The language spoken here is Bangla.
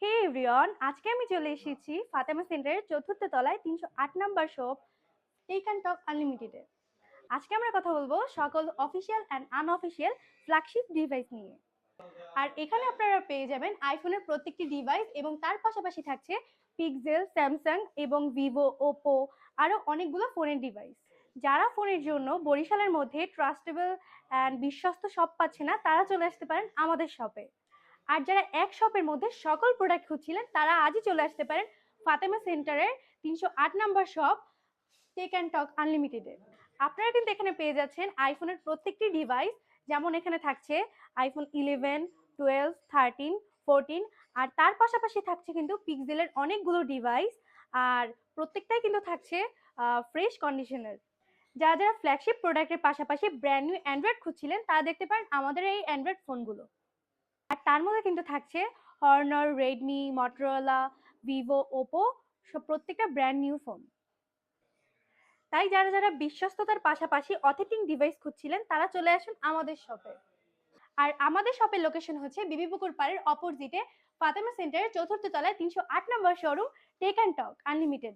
হে এভরিওয়ান, আজকে আমি চলে এসেছি ফাতেমা সেন্টারের চতুর্থ তলায় ৩০৮ number shop tech and talk আনলিমিটেডে। আজকে আমরা কথা বলবো সকল official and unofficial flagship device নিয়ে। আর এখানে আপনারা পেয়ে যাবেন আইফোনের প্রত্যেকটি ডিভাইস এবং তার পাশাপাশি থাকছে পিক্সেল, স্যামসাং এবং ভিভো, ওপো আরও অনেকগুলো ফোনের ডিভাইস। যারা ফোনের জন্য বরিশালের মধ্যে ট্রাস্টেবল অ্যান্ড বিশ্বস্ত শপ পাচ্ছে না, তারা চলে আসতে পারেন আমাদের শপে। আর যারা এক শপের মধ্যে সকল প্রোডাক্ট খুঁজছিলেন, তারা আজই চলে আসতে পারেন ফাতেমা সেন্টারের ৩০৮ number shop tech and talk আনলিমিটেডে। আপনারা কিন্তু এখানে পেয়ে যাচ্ছেন আইফোনের প্রত্যেকটি ডিভাইস, যেমন এখানে থাকছে আইফোন 11, 12, 13, 14, আর তার পাশাপাশি থাকছে কিন্তু পিক্সেলের অনেকগুলো ডিভাইস, আর প্রত্যেকটাই কিন্তু থাকছে ফ্রেশ কন্ডিশনের। যারা যারা ফ্ল্যাগশিপ প্রোডাক্টের পাশাপাশি ব্র্যান্ড নিউ অ্যান্ড্রয়েড খুঁজছিলেন, তারা দেখতে পারেন আমাদের এই অ্যান্ড্রয়েড ফোনগুলো। আর তার মধ্যে কিন্তু থাকছে Honor, Redmi, Motorola, Vivo, Oppo, সব প্রত্যেকটা ব্র্যান্ড নিউ ফোন। তাই যারা যারা বিশ্বস্ততার পাশাপাশি অথেন্টিক ডিভাইস খুঁজছিলেন, তারা চলে আসুন আমাদের শপে। আর আমাদের শপের লোকেশন হচ্ছে বিবি পুকুর পাড়ের অপোজিটে ফাতেমা সেন্টারের চতুর্থ তলায় ৩০৮ নম্বর showroom tech and talk unlimited.